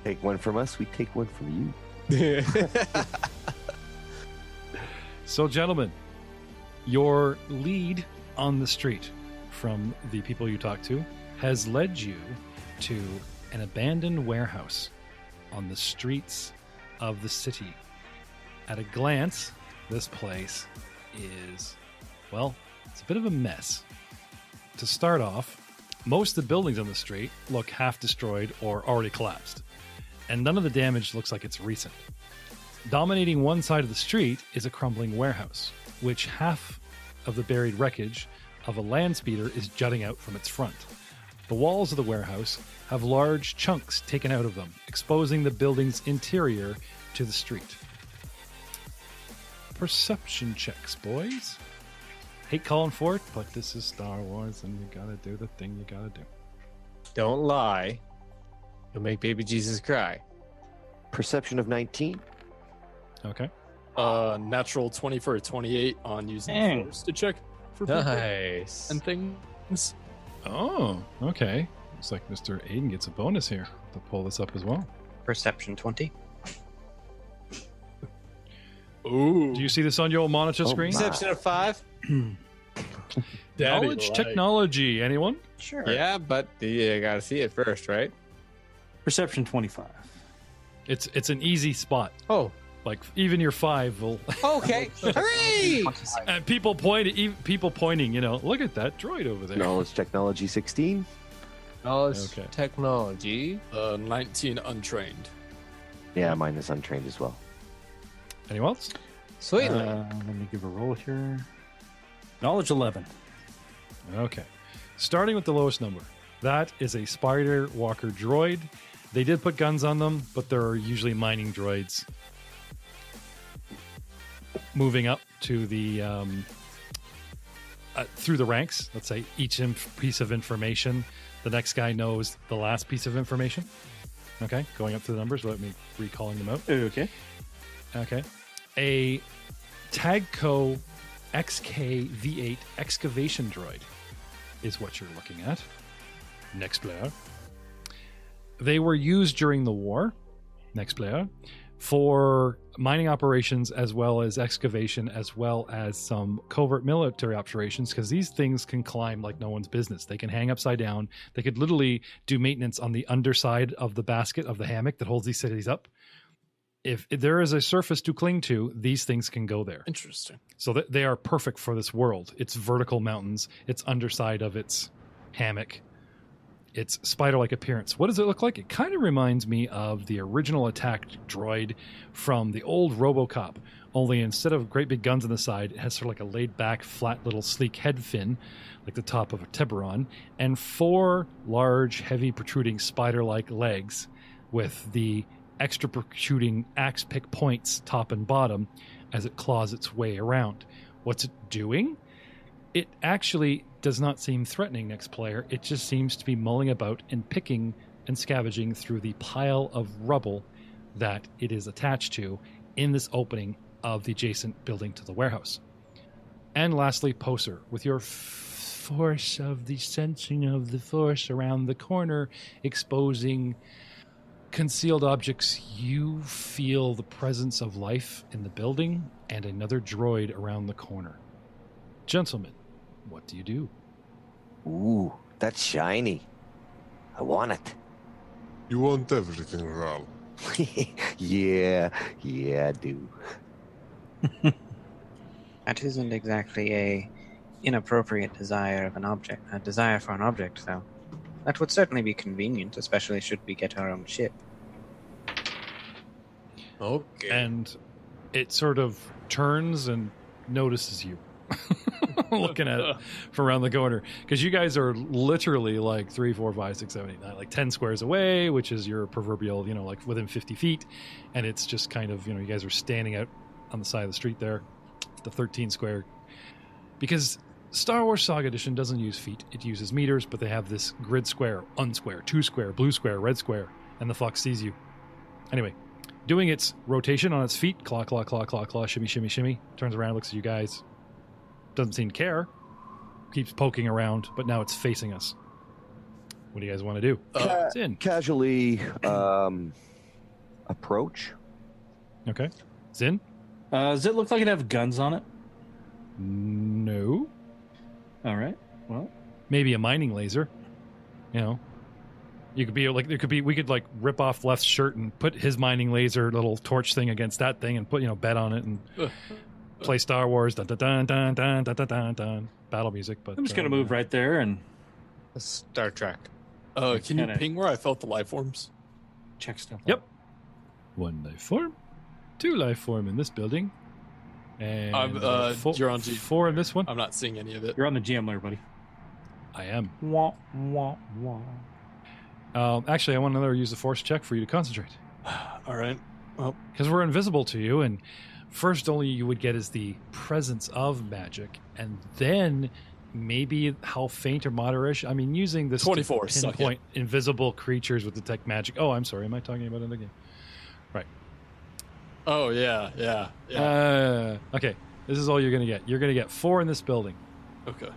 Take one from us, we take one from you. So, gentlemen, your lead on the street from the people you talked to has led you to an abandoned warehouse on the streets of the city. At a glance, this place is, well, it's a bit of a mess. To start off, most of the buildings on the street look half destroyed or already collapsed, and none of the damage looks like it's recent. Dominating one side of the street is a crumbling warehouse, which half of the buried wreckage of a land speeder is jutting out from its front. The walls of the warehouse have large chunks taken out of them, exposing the building's interior to the street. Perception checks, boys. Hate calling for it, but this is Star Wars, and you gotta do the thing you gotta do. Don't lie. You'll make baby Jesus cry. Perception of 19. Okay. Natural 20 for a 28 on using force to check for people Nice. and things. Oh, okay. Looks like Mr. Aiden gets a bonus here to pull this up as well. Perception 20. Ooh. Do you see this on your monitor screen? my. Perception of 5. Daddy Knowledge like. technology, anyone? Sure. Yeah, but you gotta see it first, right? Perception 25. It's an easy spot. Oh, Like even your 5 will. okay. Hooray! And people pointing. You know, look at that droid over there. Knowledge technology 16. Knowledge Okay. technology. 19 untrained. Yeah, mine is untrained as well. Anyone else? Sweet. Let me give a roll here. Knowledge 11. Okay. Starting with the lowest number. That is a spider walker droid. They did put guns on them, but they're usually mining droids. Moving up to the through the ranks, let's say each piece of information, the next guy knows the last piece of information. Okay, going up through the numbers without me recalling them out. Okay. Okay. A Tagco XK V8 excavation droid is what you're looking at. Next player. They were used during the war, next player, for mining operations as well as excavation, as well as some covert military operations, because these things can climb like no one's business. They can hang upside down. They could literally do maintenance on the underside of the basket of the hammock that holds these cities up. If there is a surface to cling to, these things can go there. Interesting. So they are perfect for this world. It's vertical mountains. It's underside of its hammock. Its spider-like appearance. What does it look like? It kind of reminds me of the original attack droid from the old RoboCop. Only instead of great big guns on the side, it has sort of like a laid-back, flat little sleek head fin, like the top of a Tiburon, and 4 large, heavy, protruding spider-like legs with the extra protruding axe pick points top and bottom as it claws its way around. What's it doing? It actually does not seem threatening, next player. It just seems to be mulling about and picking and scavenging through the pile of rubble that it is attached to in this opening of the adjacent building to the warehouse. And lastly, Poser, with your force of the sensing of the force around the corner, exposing concealed objects, you feel the presence of life in the building and another droid around the corner. Gentlemen, what do you do? Ooh, that's shiny. I want it. You want everything, Ral. yeah, I do. That isn't exactly a inappropriate desire of an object. A desire for an object, though. That would certainly be convenient, especially should we get our own ship. Okay. And it sort of turns and notices you. looking at it from around the corner, because you guys are literally like 3, 4, 5, 6, 7, 8, 9, like 10 squares away, which is your proverbial, like within 50 feet, and it's just kind of, you guys are standing out on the side of the street there, the 13 square, because Star Wars Saga Edition doesn't use feet, it uses meters, but they have this grid square, unsquare, 2 square, blue square, red square, and the fox sees you. Anyway, doing its rotation on its feet, claw, claw, claw, claw, claw, shimmy, shimmy, shimmy, turns around, looks at you guys, doesn't seem to care, keeps poking around, but now it's facing us. What do you guys want to do? It's in. Casually approach. Okay. Zin? Does it look like it have guns on it? No. All right. Well, Maybe a mining laser. You could be like, we could like rip off Left's shirt and put his mining laser little torch thing against that thing and put, bet on it and play Star Wars, dun, dun, dun, dun, dun, dun, dun, dun, battle music. But I'm just gonna move right there and Star Trek. Can you Kinda- ping where I felt the life forms? check stuff. Yep. 1 life form, 2 life form in this building, and you're on G. 4 in this one. I'm not seeing any of it. You're on the GM layer, buddy. I am. Wah, wah, wah. Actually, I want another use the force check for you to concentrate, All right. Well, because we're invisible to you, and first only you would get is the presence of magic, and then maybe how faint or moderate. I mean, using this 24, to suck it. pinpoint invisible creatures with detect magic. Oh, I'm sorry. Am I talking about it again? Right. oh yeah. Okay. This is all you're gonna get. You're gonna get 4 in this building, Okay.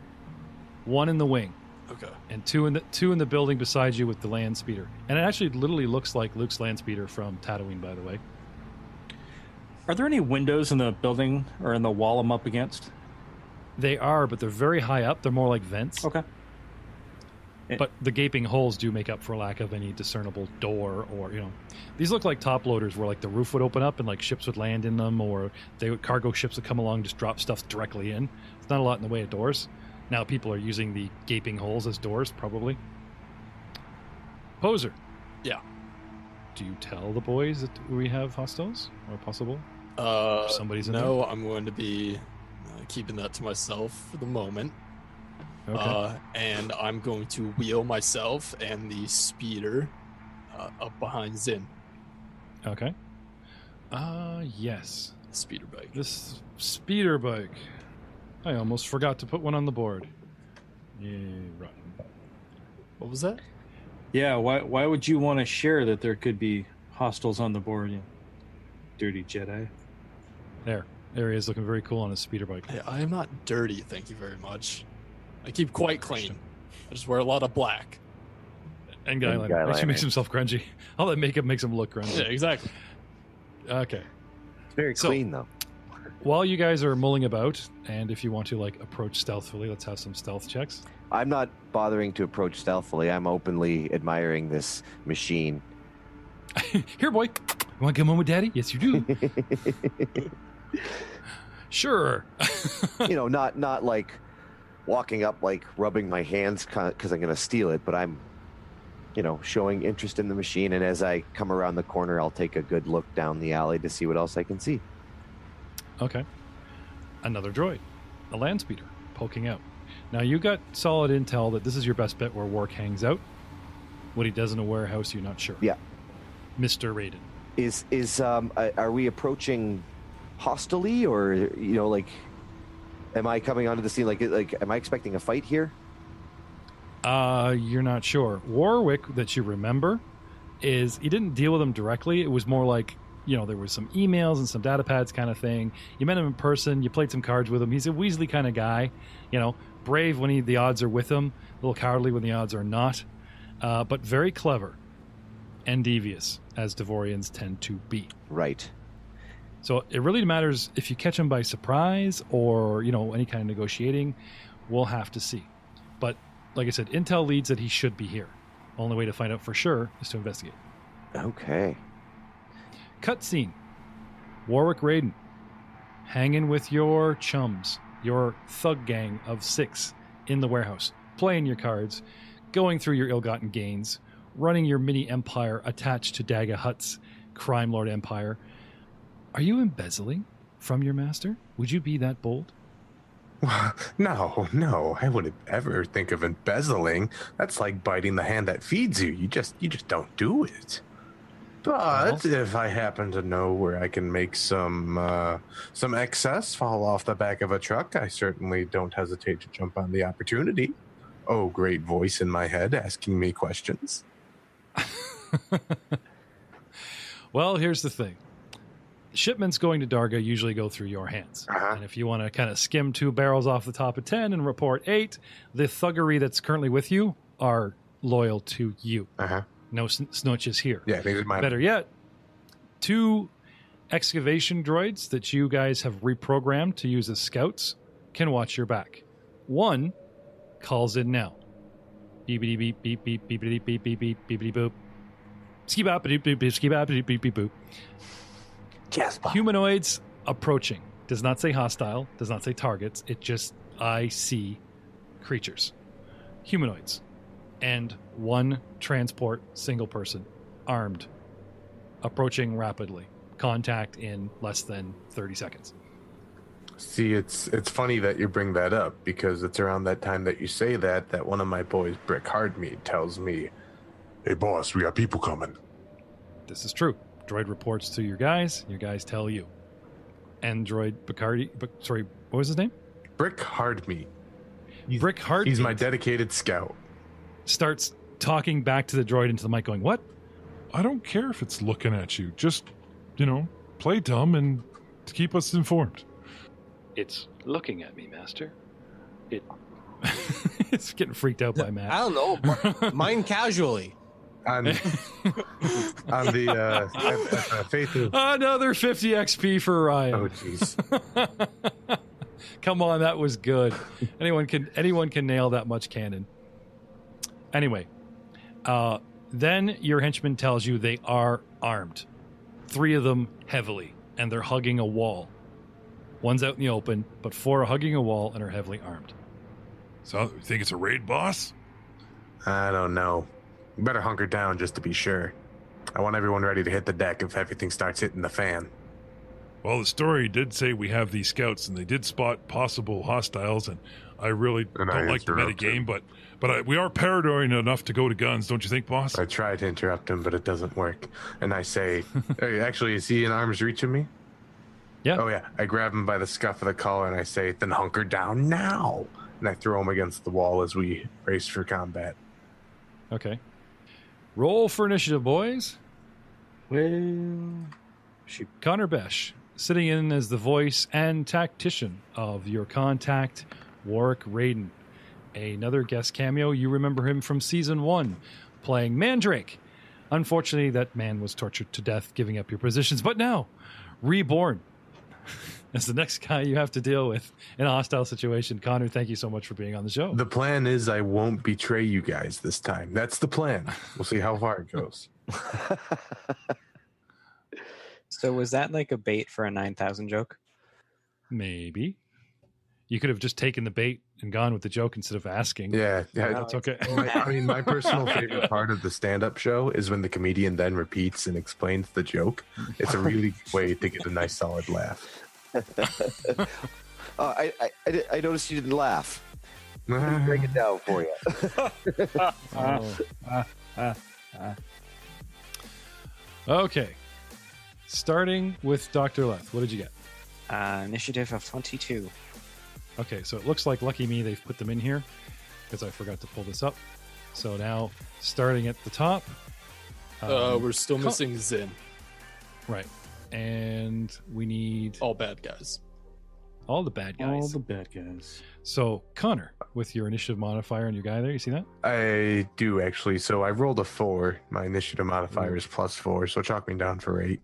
1 in the wing, Okay. and 2 in the building beside you with the land speeder. And it actually literally looks like Luke's land speeder from Tatooine, by the way. Are there any windows in the building or in the wall I'm up against? They are, but they're very high up. They're more like vents. Okay. But the gaping holes do make up for lack of any discernible door, or these look like top loaders where like the roof would open up and like ships would land in them, or cargo ships would come along and just drop stuff directly in. It's not a lot in the way of doors. Now people are using the gaping holes as doors, probably. Poser. Yeah. Do you tell the boys that we have hostiles or possible? Somebody's in No, I'm going to be keeping that to myself for the moment. Okay. And I'm going to wheel myself and the speeder up behind Zin. Okay. Yes. Speeder bike. This speeder bike. I almost forgot to put one on the board. Yeah, rotten. What was that? Yeah. Why would you want to share that there could be hostiles on the board? You dirty Jedi. There he is, looking very cool on his speeder bike. Hey, I am not dirty, thank you very much. I keep quite clean. I just wear a lot of black. And guy liner. Actually makes himself grungy. All that makeup makes him look grungy. Yeah, exactly. Okay. It's very So- clean, though. While you guys are mulling about, and if you want to like approach stealthily, let's have some stealth checks. I'm not bothering to approach stealthily. I'm openly admiring this machine. Here, boy. You want to come home with Daddy? Yes, you do. Sure. Not like walking up, like rubbing my hands because I'm going to steal it, but I'm, showing interest in the machine. And as I come around the corner, I'll take a good look down the alley to see what else I can see. Okay. Another droid, a land speeder, poking out. Now you got solid intel that this is your best bet where Warrick hangs out. What he does in a warehouse, you're not sure. Yeah. Mr. Reetin. Are we approaching hostilely, or am I coming onto the scene like am I expecting a fight here? You're not sure. Warrick, that you remember, he didn't deal with him directly. It was more like, there was some emails and some data pads kind of thing. You met him in person. You played some cards with him. He's a Weasley kind of guy, brave when the odds are with him, a little cowardly when the odds are not, but very clever and devious, as Devorians tend to be. Right. So it really matters if you catch him by surprise or, any kind of negotiating. We'll have to see. But like I said, intel leads that he should be here. Only way to find out for sure is to investigate. Okay. Cutscene. Warrick Reetin, hanging with your chums, your thug gang of 6 in the warehouse, playing your cards, going through your ill-gotten gains, running your mini empire attached to Daga Hutt's crime lord empire. Are you embezzling from your master? Would you be that bold? No, I wouldn't ever think of embezzling. That's like biting the hand that feeds you. You just don't do it. But if I happen to know where I can make some excess fall off the back of a truck, I certainly don't hesitate to jump on the opportunity. Oh, great voice in my head asking me questions. Well, here's the thing. Shipments going to Darga usually go through your hands. Uh-huh. And if you want to kind of skim 2 barrels off the top of 10 and report 8, the thuggery that's currently with you are loyal to you. Uh-huh. No snitches here. Yeah, these are mine. Better yet, 2 excavation droids that you guys have reprogrammed to use as scouts can watch your back. 1 calls in now. Beepity beep beep beep beepity beep beep beep beepity boop. Ski bop beep beep beep ski bop beep beep beep boop. Humanoids approaching. Does not say hostile. Does not say targets. It just, I see creatures. Humanoids. And 1 transport, single person, armed, approaching rapidly. Contact in less than 30 seconds. See, it's funny that you bring that up, because it's around that time that you say that one of my boys, Brick Hardmeat, tells me, "Hey boss, we got people coming." This is true. Droid reports to your guys tell you. And droid Bacardi, sorry, what was his name? Brick Hardmeat. Brick Hardmeat. He's my dedicated scout. Starts talking back to the droid into the mic going, what? I don't care if it's looking at you. Just, play dumb and to keep us informed. It's looking at me, Master. It's getting freaked out by Matt. I don't know. Mine casually. On the faith of... Another 50 XP for Ryan. Oh, jeez. Come on, that was good. Anyone can nail that much cannon. Anyway, then your henchman tells you they are armed. 3 of them heavily, and they're hugging a wall. 1's out in the open, but 4 are hugging a wall and are heavily armed. So, you think it's a raid, boss? I don't know. You better hunker down just to be sure. I want everyone ready to hit the deck if everything starts hitting the fan. Well, the story did say we have these scouts, and they did spot possible hostiles, and I really don't like the metagame, but we are paranoid enough to go to guns, don't you think, boss? I try to interrupt him, but it doesn't work. And I say, hey, actually, is he in arm's reach of me? Yeah. Oh, yeah. I grab him by the scuff of the collar, and I say, then hunker down now. And I throw him against the wall as we race for combat. Okay. Roll for initiative, boys. Well, Connor Besh, sitting in as the voice and tactician of your contact, Warrick Reetin. Another guest cameo. You remember him from Season 1, playing Mandrake. Unfortunately, that man was tortured to death, giving up your positions, but now, reborn. As the next guy you have to deal with in a hostile situation. Connor, thank you so much for being on the show. The plan is I won't betray you guys this time. That's the plan. We'll see how far it goes. So was that like a bait for a 9,000 joke? Maybe. You could have just taken the bait and gone with the joke instead of asking. Yeah. That's okay. My personal favorite part of the stand-up show is when the comedian then repeats and explains the joke. It's a really good way to get a nice solid laugh. I noticed you didn't laugh. Let me break it down for you. Okay. Starting with Dr. Leth. What did you get? Initiative of 22. Okay, so it looks like, lucky me, they've put them in here because I forgot to pull this up. So now, starting at the top. We're still missing Zin. Right. And we need... All bad guys. All the bad guys. All the bad guys. So, Connor, with your initiative modifier and your guy there, you see that? I do, actually. So I rolled a 4. My initiative modifier is +4, so chalk me down for 8.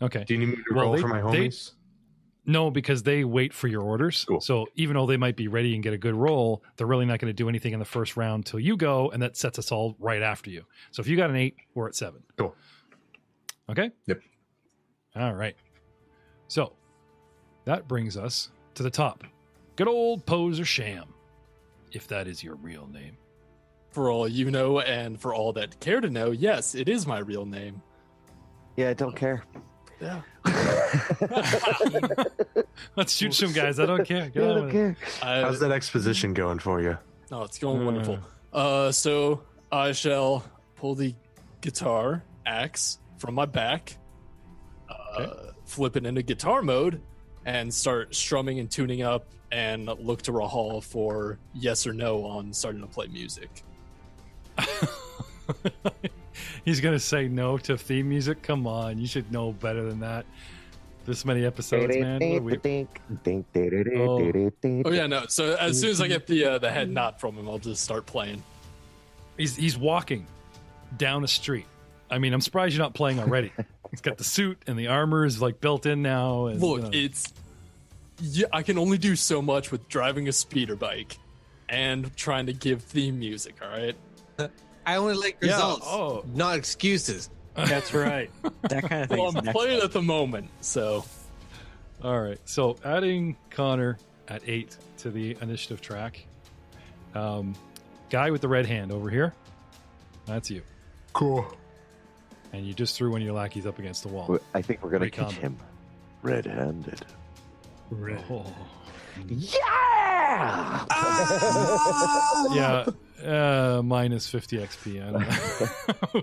Okay. Do you need me to roll for my homies? No, because they wait for your orders. Cool. So even though they might be ready and get a good roll, they're really not going to do anything in the first round till you go, and that sets us all right after you. So if you got an 8, we're at 7. Cool. Okay? Yep. All right. So that brings us to the top. Good old Poser Sham, if that is your real name. For all you know, and for all that care to know, yes, it is my real name. Yeah, I don't care. Yeah. Let's shoot some guys. I don't care. Get I on don't with it. care. How's that exposition going for you? Oh, it's going wonderful. So I shall pull the guitar axe from my back, flip it into guitar mode, and start strumming and tuning up, and look to Rahal for yes or no on starting to play music. He's gonna say no to theme music. Come on, you should know better than that. This many episodes, man. What are we- Oh yeah, no. So as soon as I get the head nod from him, I'll just start playing. He's walking down a street. I mean, I'm surprised you're not playing already. He's got the suit and the armor is like built in now. And, Look, I can only do so much with driving a speeder bike and trying to give theme music. All right. I only like Yeah, results, not excuses. That's right. That kind of thing. Well, I'm playing at the moment, so All right, so adding Connor at 8 to the initiative track. Guy with the red hand over here. That's you. Cool. And you just threw one of your lackeys up against the wall. I think we're gonna Great catch combo. him red-handed. Oh. Yeah! Yeah, minus 50 XP. I don't know.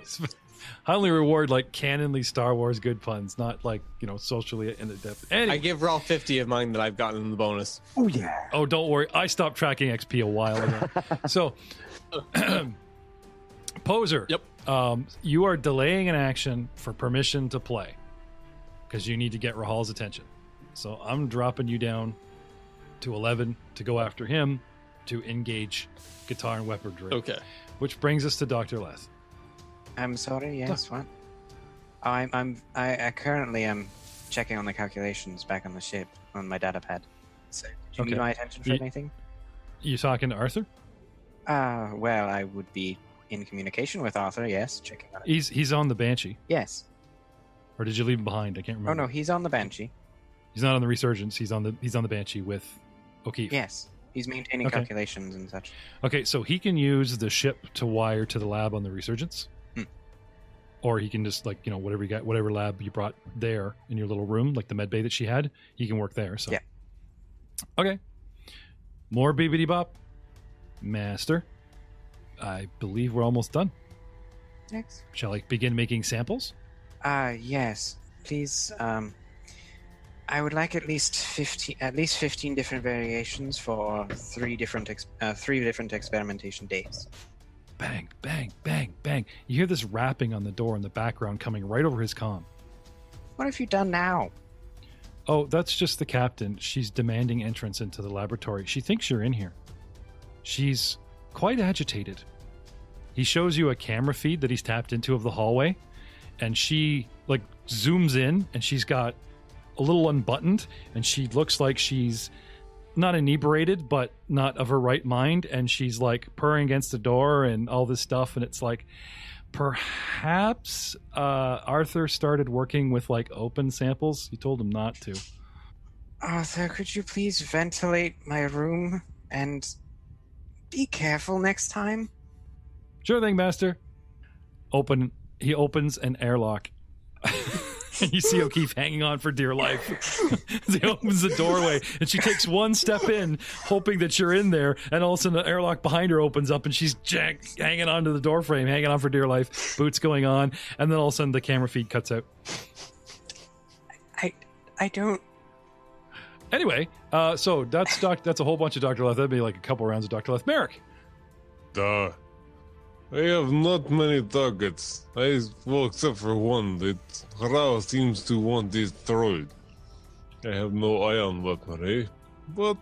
I only reward like canonly Star Wars good puns, not like, socially in the depth. I give Raw 50 of mine that I've gotten in the bonus. Oh yeah. Oh, don't worry. I stopped tracking XP a while ago. So, Poser. Yep. You are delaying an action for permission to play because you need to get Rahal's attention. So I'm dropping you down to 11 to go after him to engage guitar and weaponry. okay. Which brings us to Dr. Leth. I'm sorry. Yes. What? I currently am checking on the calculations back on the ship on my data pad. So, do you need Okay. my attention for Ye- anything? You talking to Arthur? Well, I would be in communication with Arthur. Yes, checking on it. He's on the Banshee. Yes. Or did you leave him behind? I can't Oh remember. no, he's on the Banshee. He's not on the Resurgence. He's on the Banshee with O'Keefe. Yes, he's maintaining Okay. calculations and such. Okay, so he can use the ship to wire to the lab on the Resurgence. Or he can just whatever lab you brought there in your little room, like the med bay that she had, he can work there. So Yeah. Okay. More BBD bop. Master. I believe we're almost done. Next. Shall I begin making samples? Yes. Please. I would like at least 15 different variations for three different experimentation days. Bang, bang, bang, bang. You hear this rapping on the door in the background coming right over his comm. What have you done now? Oh, that's just the captain. She's demanding entrance into the laboratory. She thinks you're in here. She's quite agitated. He shows you a camera feed that he's tapped into of the hallway, and she zooms in, and she's got a little unbuttoned, and she looks like she's not inebriated, but not of her right mind, and she's purring against the door and all this stuff, and it's perhaps Arthur started working with open samples. You told him not to. Arthur, could you please ventilate my room and be careful next time? Sure thing, Master. He opens an airlock. And you see O'Keefe hanging on for dear life. As he opens the doorway, and she takes one step in, hoping that you're in there, and all of a sudden the airlock behind her opens up, and she's hanging onto the door frame, hanging on for dear life, boots going on, and then all of a sudden the camera feed cuts out. I don't... Anyway, so that's a whole bunch of Dr. Leth. That'd be a couple rounds of Dr. Leth. Merrick. I have not many targets. Except for one that Rao seems to want destroyed. I have no ion weaponry, but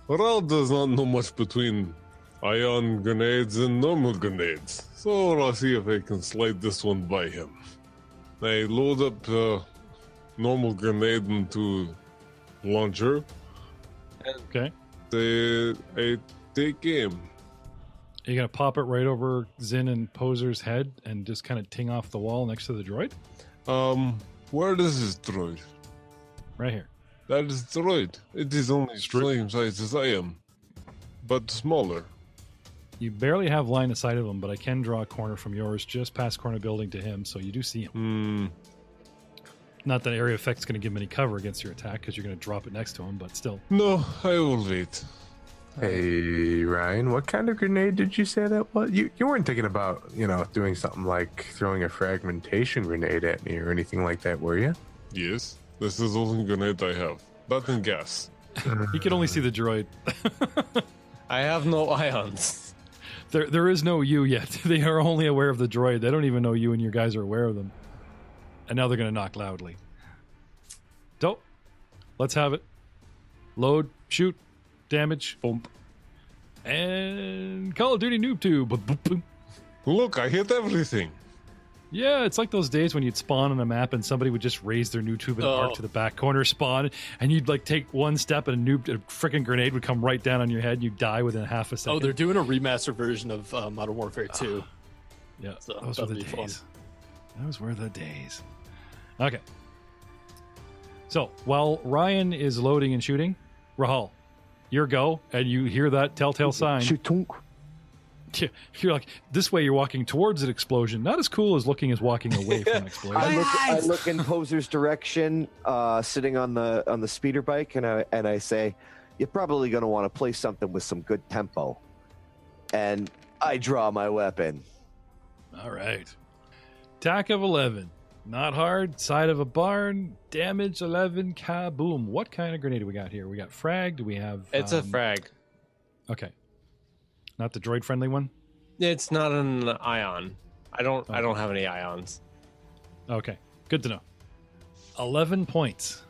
Rao does not know much between ion grenades and normal grenades. So I'll see if I can slide this one by him. I load up normal grenade into launcher. Okay. I take aim. Are you going to pop it right over Zin and Poser's head and just kind of ting off the wall next to the droid? Where is this droid? Right here. That is droid. It is only the same size as I am, but smaller. You barely have line of sight of him, but I can draw a corner from yours just past corner building to him, so you do see him. Not that area effect's going to give him any cover against your attack because you're going to drop it next to him, but still. No, I will wait. Hey, Ryan, what kind of grenade did you say that was? You weren't thinking about, doing something like throwing a fragmentation grenade at me or anything like that, were you? Yes, this is the only grenade I have. That and gas. He can only see the droid. I have no ions. There is no you yet. They are only aware of the droid. They don't even know you and your guys are aware of them. And now they're going to knock loudly. Dope. Let's have it. Load, shoot, damage, boom. And Call of Duty Noob Tube. Boom, boom, boom. Look, I hit everything. Yeah, it's like those days when you'd spawn on a map and somebody would just raise their noob tube and arc to the back corner spawn, and you'd like take one step and a freaking grenade would come right down on your head and you'd die within half a second. Oh, they're doing a remaster version of Modern Warfare 2. Yeah, So those were the that'd be days. Those were the days. Okay. So, while Ryan is loading and shooting, Rahal, your go, and you hear that telltale sign. You're like, this way you're walking towards an explosion. Not as cool as walking away from an explosion. I look in Poser's direction, sitting on the speeder bike, and I say, "You're probably going to want to play something with some good tempo." And I draw my weapon. All right. Attack of 11. Not hard. Side of a barn. Damage 11. Kaboom. What kind of grenade do we got here? We got frag. Do we have... It's a frag. Okay. Not the droid-friendly one? It's not an ion. I don't have any ions. Okay. Good to know. 11 points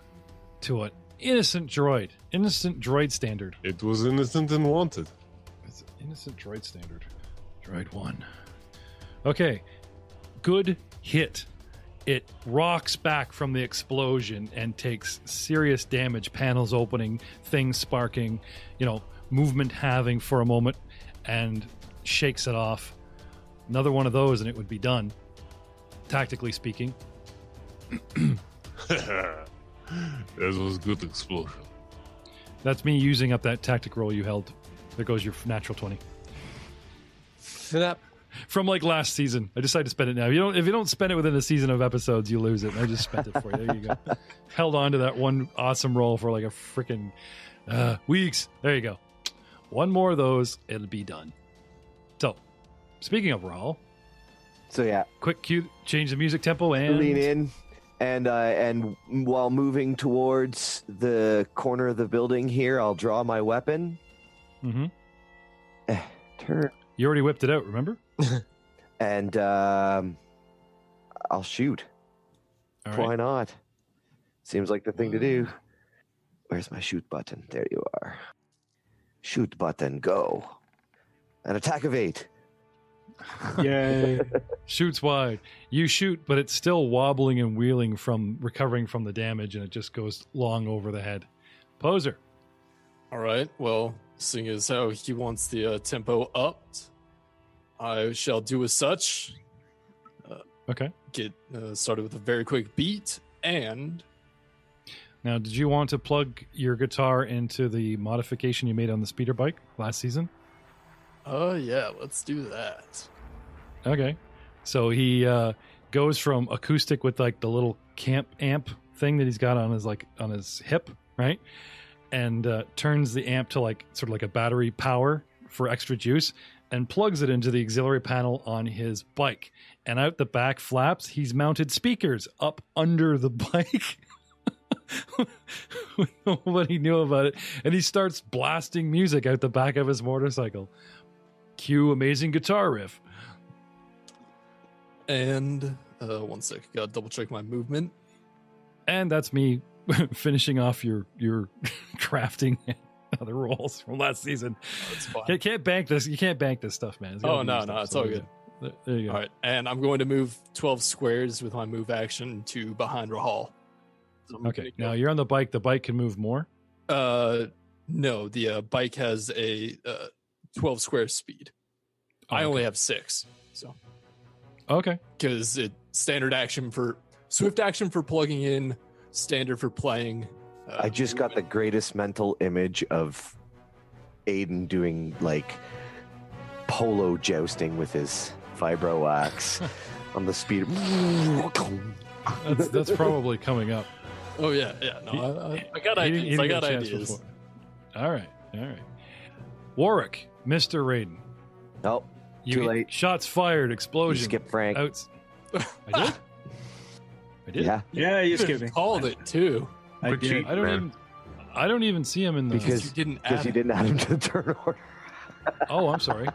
to an innocent droid. Innocent droid standard. It was innocent and wanted. It's an innocent droid standard. Droid 1. Okay. Good hit. It rocks back from the explosion and takes serious damage. Panels opening, things sparking, movement having for a moment, and shakes it off. Another one of those and it would be done, tactically speaking. That was a good explosion. That's me using up that tactic roll you held. There goes your natural 20. Snap. From last season. I decided to spend it now. If you don't spend it within a season of episodes, you lose it. I just spent it for you. There you go. Held on to that one awesome roll for a freaking weeks. There you go. One more of those, it'll be done. So, speaking of roll, So yeah, quick cue, change the music tempo and lean in, and while moving towards the corner of the building here, I'll draw my weapon. Mm-hmm. Turn. You already whipped it out, remember? And I'll shoot. All Why right. not? Seems like the thing to do. Where's my shoot button? There you are. Shoot button, go. An attack of 8. Yay. Shoots wide. You shoot, but it's still wobbling and wheeling from recovering from the damage, and it just goes long over the head. Poser. All right. Well, seeing as how he wants the tempo upped, I shall do as such. Okay. Get started with a very quick beat, and Now, did you want to plug your guitar into the modification you made on the speeder bike last season? yeah, let's do that. Okay. So he goes from acoustic with the little camp amp thing that he's got on his hip, right? And turns the amp to sort of like a battery power for extra juice and plugs it into the auxiliary panel on his bike. And out the back flaps, he's mounted speakers up under the bike. Nobody knew about it. And he starts blasting music out the back of his motorcycle. Cue amazing guitar riff. And 1 sec, gotta double check my movement. And that's me finishing off your crafting and other rolls from last season. That's fine. You can't bank this. You can't bank this stuff, man. Oh, no, it's all good. There you go. All right, and I'm going to move 12 squares with my move action to behind Rahal. So I'm Okay, gonna now you're on the bike. The bike can move more. go- no, the bike has a 12 square speed. I only have 6, so Okay. because it standard action for swift action for plugging in, standard for playing. I just got the greatest mental image of Aiden doing polo jousting with his vibro axe on the speed. That's probably coming up. Oh yeah. No, I got He didn't- ideas. he didn't I get got a chance ideas. before. All right. Warrick, Mr. Reetin. Oh, You too get late. Shots fired, You explosion. skip Frank. Outs. I did? Yeah, Yeah, you You skipped me. called it too. I Quick did. cheat. I don't even see him in the because You didn't because add you it. didn't add him to the turn order. Oh, I'm sorry.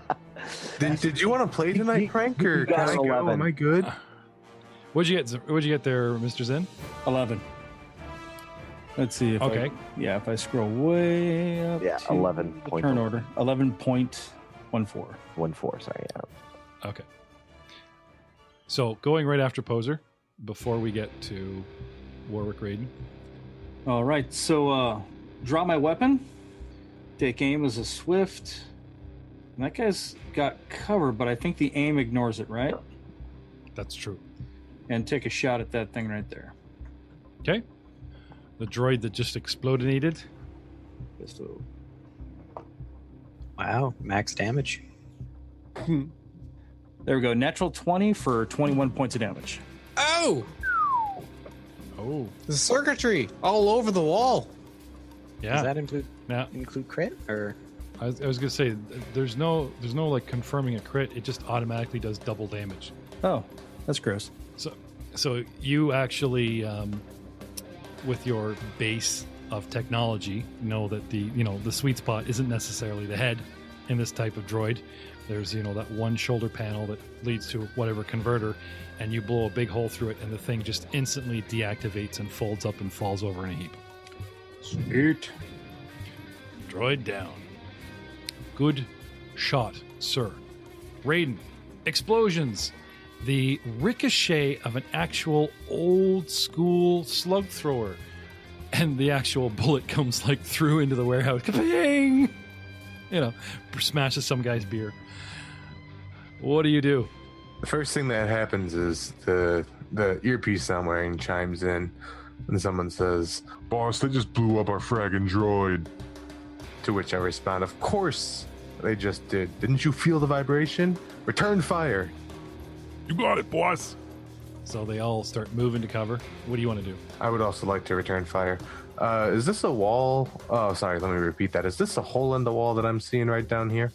Did you want to play tonight, Frank, or you can got I go? 11. Am I good? What'd you get there, Mr. Zen? 11. Let's see if Okay. if I scroll way up. Yeah, to 11 the point turn four. order. 11.14. 1-4. Sorry. Yeah. Okay. So going right after Poser, before we get to Warwick Reetin. All right, so draw my weapon. Take aim as a swift. And that guy's got cover, but I think the aim ignores it, right? That's true. And take a shot at that thing right there. Okay. The droid that just exploded. Just a- Wow, max damage. There we go. Natural 20 for 21 points of damage. Oh, Oh, the circuitry all over the wall. yeah. Does that include Now, crit or? I was gonna say, there's no like confirming a crit. It just automatically does double damage. Oh, that's gross. So you actually, with your base of technology, know that the sweet spot isn't necessarily the head in this type of droid. There's that one shoulder panel that leads to whatever converter, and you blow a big hole through it, and the thing just instantly deactivates and folds up and falls over in a heap. Sweet. Droid down. Good shot, sir. Reetin, explosions. The ricochet of an actual old school slug thrower. And the actual bullet comes like through into the warehouse. Ka-ping! Smashes some guy's beer. What do you do? The first thing that happens is the earpiece I'm wearing chimes in, and someone says, Boss, they just blew up our fragging droid. to which I respond, "Of course they just did. Didn't you feel the vibration? Return fire." You got it, boss. So they all start moving to cover. What do you want to do? I would also like to return fire. Is this a wall? Oh, sorry, let me repeat that. Is this a hole in the wall that I'm seeing right down here?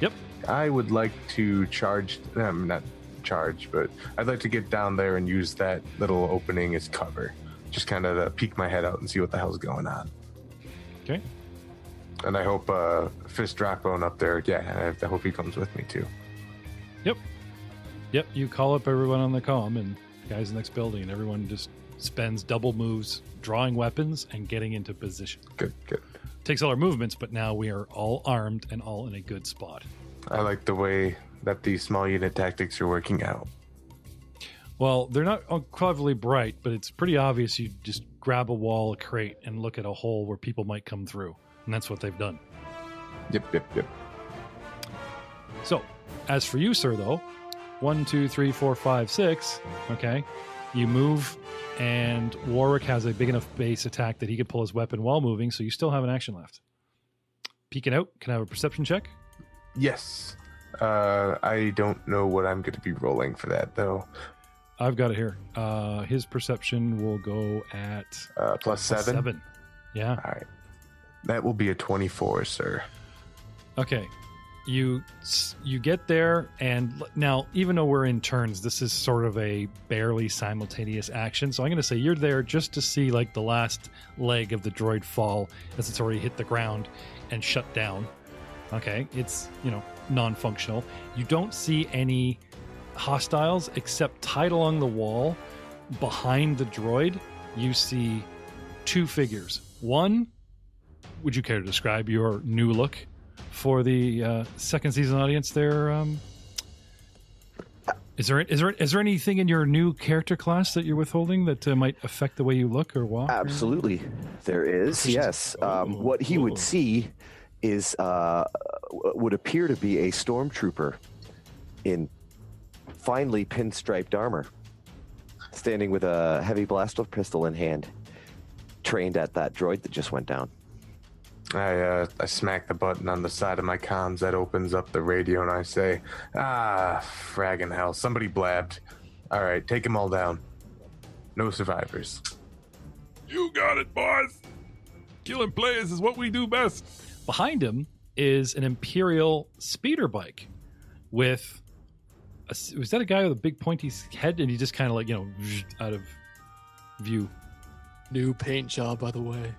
Yep. I would like to charge, not charge, but I'd like to get down there and use that little opening as cover. Just kind of to peek my head out and see what the hell's going on. Okay. And I hope Fist Rockbone up there, I hope he comes with me too. Yep, you call up everyone on the comm and guys in the next building, and everyone just spends double moves drawing weapons and getting into position. Good. Takes all our movements, but now we are all armed and all in a good spot. I like the way that the small unit tactics are working out. Well, they're not cleverly bright, but it's pretty obvious you just grab a wall, a crate, and look at a hole where people might come through. And that's what they've done. Yep. So, as for you, sir, though, 1, 2, 3, 4, 5, 6, okay, you move, and Warwick has a big enough base attack that he could pull his weapon while moving, so you still have an action left. Peeking out, can I have a perception check? Yes. I don't know what I'm going to be rolling for that, though. I've got it here. His perception will go at Plus 7? Yeah. All right. That will be a 24, sir. Okay. You get there, and now, even though we're in turns, this is sort of a barely simultaneous action. So I'm going to say you're there just to see like the last leg of the droid fall as it's already hit the ground and shut down. Okay, it's non-functional. You don't see any hostiles except tied along the wall behind the droid. You see two figures. One, would you care to describe your new look for the second season audience there? Is there anything in your new character class that you're withholding that might affect the way you look or walk? Absolutely, there is. Yes, what he would see is would appear to be a stormtrooper in finely pinstriped armor, standing with a heavy blaster pistol in hand, trained at that droid that just went down. I smack the button on the side of my comms that opens up the radio, and I say, fragging hell, somebody blabbed. All right, take them all down. No survivors. You got it, boys. Killing players is what we do best. Behind him is an Imperial speeder bike with was that a guy with a big pointy head, and he just kind of like, out of view. New paint job, by the way.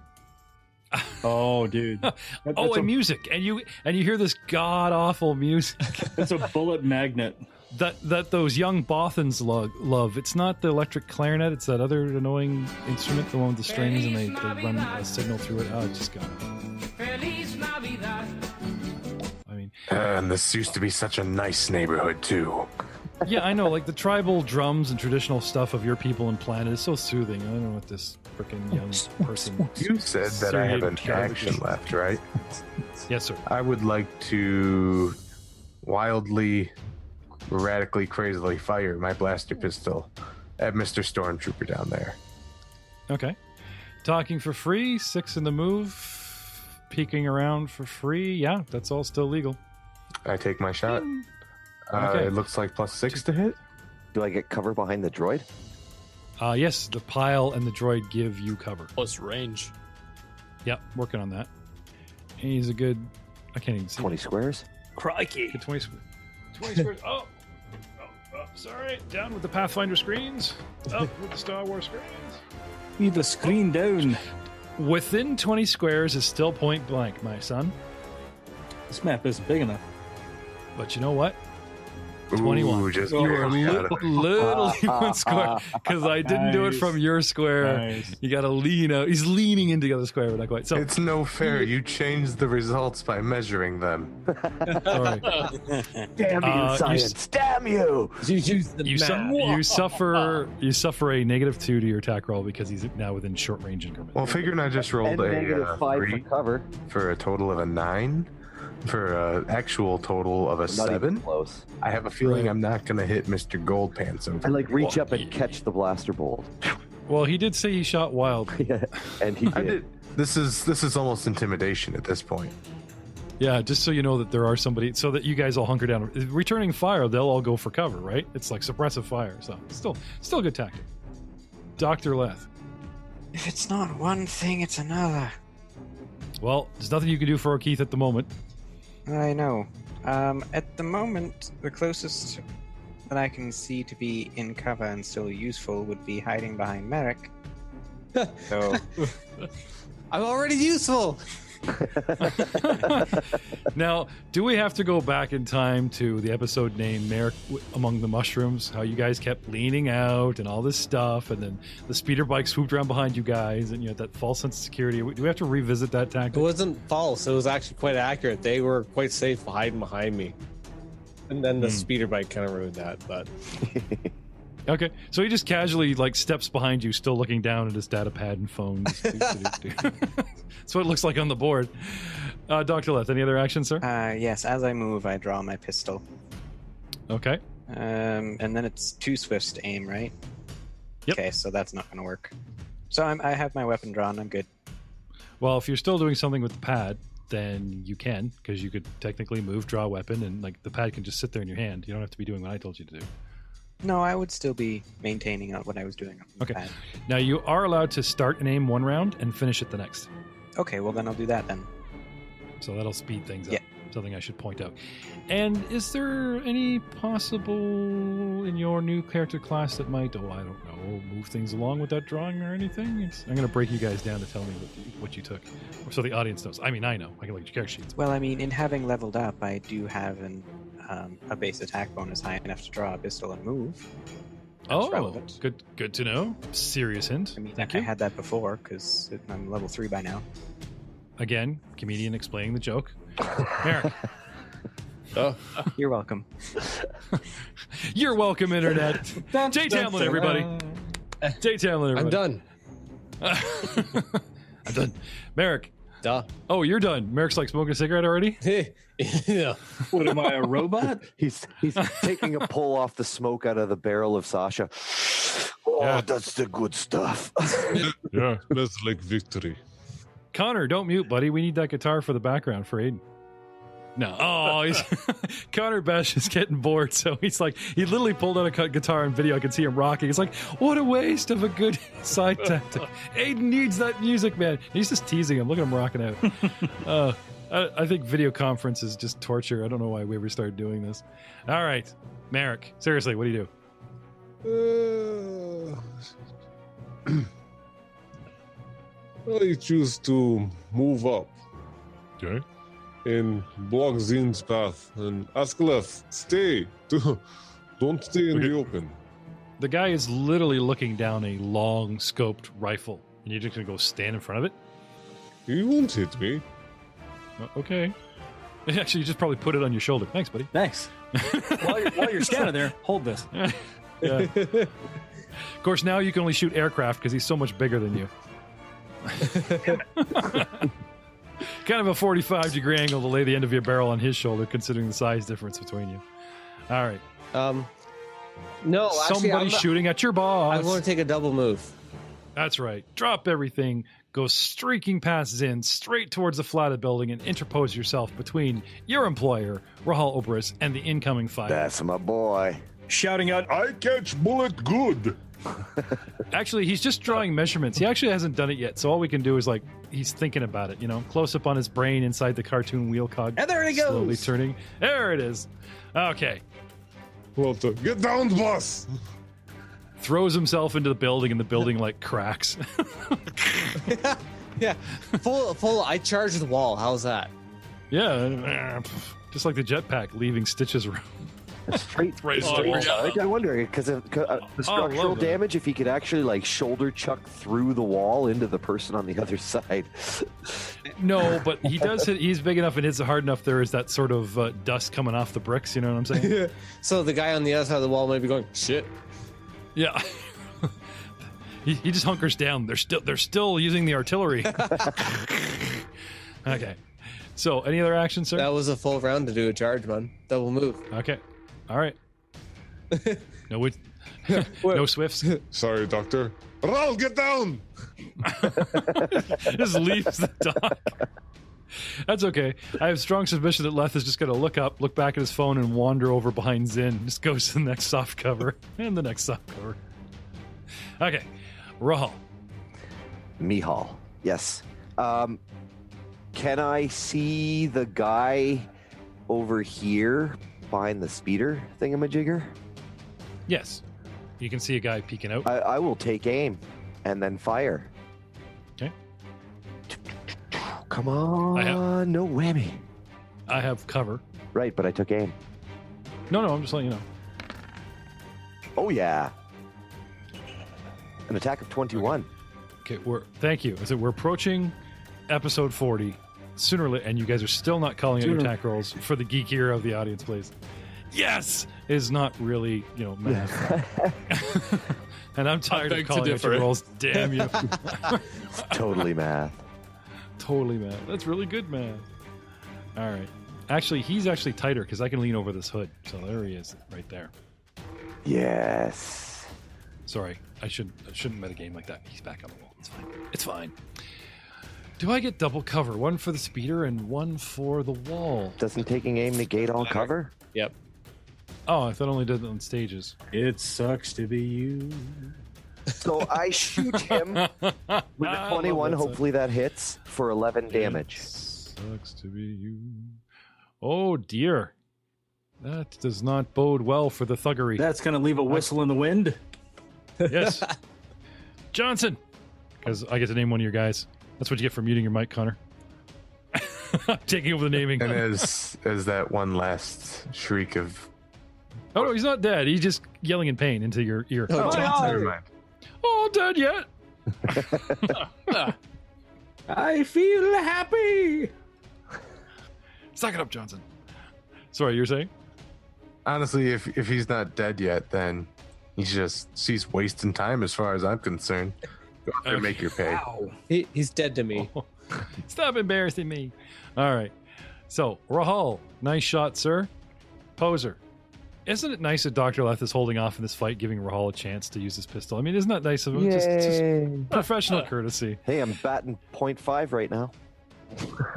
Oh, dude. And music, and you hear this god awful music. It's a bullet magnet. that those young Bothans love. It's not the electric clarinet. It's that other annoying instrument, the one with the strings, and they run a signal through it. Oh, it just got and this used to be such a nice neighborhood too. Yeah, I know. Like the tribal drums and traditional stuff of your people and planet is so soothing. I don't know what this freaking young person. You said that I have an action left, right? Yes, sir. I would like to wildly, radically, crazily fire my blaster pistol at Mr. Stormtrooper down there. Okay. Talking for free, 6 in the move, peeking around for free. Yeah, that's all still legal. I take my shot. Okay. It looks like +6 to hit. Do I get cover behind the droid? Yes, the pile and the droid give you cover. Plus range. Yep, working on that. And he's a good, I can't even see. 20 squares? Crikey. Good 20 squares. Oh, sorry. Down with the Pathfinder screens. Up with the Star Wars screens. Need the screen down. Within 20 squares is still point blank, my son. This map isn't big enough. But you know what? Ooh, 21. just You were literally one square because I didn't do it Nice. from your square. Nice. You got to lean out. He's leaning into the other square, but not quite. So It's no fair. You changed the results by measuring them. sorry. Damn you, science! Damn you! You suffer a -2 to your attack roll because he's now within short range increment. Well, figuring I just rolled And a -5 for 3 cover. for a total of a 9, for an actual total of a Not even 7. close. I have a feeling I'm not going to hit Mr. Gold Pants over. I reach up and catch the blaster bolt. Well, he did say he shot wild. Yeah, and he I did. did. This is almost intimidation at this point. Yeah, just so you know that there are somebody, so that you guys all hunker down. Returning fire, they'll all go for cover, right? It's like suppressive fire, so still a good tactic. Dr. Leth. If it's not one thing, it's another. Well, there's nothing you can do for Keith at the moment. I know. At the moment, the closest that I can see to be in cover and still useful would be hiding behind Merrick. So, I'm already useful. Now, do we have to go back in time to the episode named Merrick Among the Mushrooms? How you guys kept leaning out and all this stuff, and then the speeder bike swooped around behind you guys, and you had that false sense of security. Do we have to revisit that It tactic? wasn't false. It was actually quite accurate. They were quite safe hiding behind me. And then the speeder bike kind of ruined that, but Okay, so he just casually steps behind you, still looking down at his data pad and phone. That's what it looks like on the board. Dr. Leth, any other actions, sir? yes, as I move, I draw my pistol. Okay. And then it's 2 swifts to aim, right? Yep. Okay, so that's not going to work. So I have my weapon drawn. I'm good. Well, if you're still doing something with the pad, then you can, because you could technically move, draw a weapon, and the pad can just sit there in your hand. You don't have to be doing what I told you to do. No, I would still be maintaining what I was doing on the Okay. pad. Now, you are allowed to start and aim one round and finish it the next. Okay, well then I'll do that then. So that'll speed things up. Yeah. Something I should point out. And is there any possible in your new character class that might, I don't know, move things along with that drawing or anything? I'm going to break you guys down to tell me what you took, so the audience knows. I mean, I know. I can look at your character sheets. Well, I mean, in having leveled up, I do have a base attack bonus high enough to draw a pistol and move. That's relevant. Good to know. Serious hint. I mean, Thank I you. had that before because I'm level 3 by now. Again, comedian explaining the joke. Merrick. You're welcome. You're welcome, Internet. Jay Tamlin, everybody. Jay Tamlin, everybody. I'm done. I'm done. Merrick. Duh. Oh, you're done. Merrick's smoking a cigarette already? Yeah. What am I, a robot? He's taking a pull off the smoke out of the barrel of Sasha. Oh, Yeah. that's the good stuff. Yeah, that's like victory. Connor, don't mute, buddy. We need that guitar for the background for Aiden. No. Oh, he's Connor Besh is getting bored, so he's like, he literally pulled out a guitar and video. I can see him rocking. He's like, what a waste of a good side tactic. Aiden needs that music, man. He's just teasing him. Look at him rocking out. I think video conference is just torture. I don't know why we ever started doing this. All right, Merrick, seriously, what do you do? I choose to move up Okay. and block Zin's path and ask left. Stay. Don't stay in the open. The guy is literally looking down a long scoped rifle, and you're just gonna go stand in front of it? He won't hit me. Okay. Actually, you just probably put it on your shoulder. Thanks, buddy. Thanks. while you're standing there, hold this. Yeah. Of course, now you can only shoot aircraft because he's so much bigger than you. Kind of a 45-degree angle to lay the end of your barrel on his shoulder, considering the size difference between you. All right. No, actually, Somebody shooting at your boss. I want to take a double move. That's right. Drop everything, go streaking past Zin, straight towards the flat of the building, and interpose yourself between your employer, Rahal Oberus, and the incoming fire. That's my boy. Shouting out, I catch bullet good. Actually, he's just drawing measurements. He actually hasn't done it yet, so all we can do is, like, he's thinking about it, you know? Close up on his brain inside the cartoon wheel cog. and there he goes. Slowly turning. There it is. Okay. Walter, get down, boss. Throws himself into the building, and the building, like, cracks. Yeah, full. I charged the wall. How's that? Yeah. Just like the jetpack leaving Stitch's room. Straight. Right. I wonder because of the structural that. damage, if he could actually like shoulder chuck through the wall into the person on the other side. No, but he does hit. He's big enough and hits it hard enough. There is that sort of dust coming off the bricks. You know what I'm saying? Yeah. So the guy on the other side of the wall might be going, shit. Yeah. he just hunkers down. They're still using the artillery. Okay. So, any other action, sir? That was a full round to do a charge, man. Double move. Okay. All right. No, no swifts. Sorry, Doctor. Raul, get down. Just leaves the dock. That's okay. I have strong suspicion that Leth is just going to look up, look back at his phone, and wander over behind Zin. Just goes to the next soft cover and the next soft cover. Okay. Rahal. Mihal. Yes. Can I see the guy over here behind the speeder thingamajigger? Yes. You can see a guy peeking out. I will take aim and then fire. Okay. Come on, no whammy. I have cover. Right, but I took aim. No, I'm just letting you know. Oh yeah. An attack of 21. Okay, thank you. I said we're approaching episode 40 sooner or later, and you guys are still not calling out your attack rolls for the geek ear of the audience, please. Yes is not really, math. And I'm tired of calling out your rolls. Damn you. Totally math. Totally math. That's really good math. All right. Actually, he's actually tighter because I can lean over this hood. So there he is, right there. Yes. Sorry, I shouldn't metagame like that. He's back on the wall. It's fine. It's fine. Do I get double cover? One for the speeder and one for the wall. Doesn't taking aim negate all cover? Yep. Oh, I thought I only did it on stages. It sucks to be you. So I shoot him with a 21. Hopefully that hits for 11 damage. Sucks to be you. Oh dear. That does not bode well for the thuggery. That's going to leave a whistle in the wind. Yes. Johnson. Because I get to name one of your guys. That's what you get for muting your mic, Connor. Taking over the naming. And as that one last shriek of Oh no, he's not dead. He's just yelling in pain into your ear. Oh, never mind. Oh, dead yet? I feel happy. Suck it up, Johnson. Sorry, you were saying? Honestly, if he's not dead yet, then he's wasting time as far as I'm concerned. Go out there and make your pay. He's dead to me. Oh, stop embarrassing me. All right. So, Rahal, nice shot, sir. Poser. Isn't it nice that Dr. Leth is holding off in this fight, giving Rahal a chance to use his pistol? I mean, isn't that nice of him? Just professional courtesy. Hey, I'm batting .5 right now.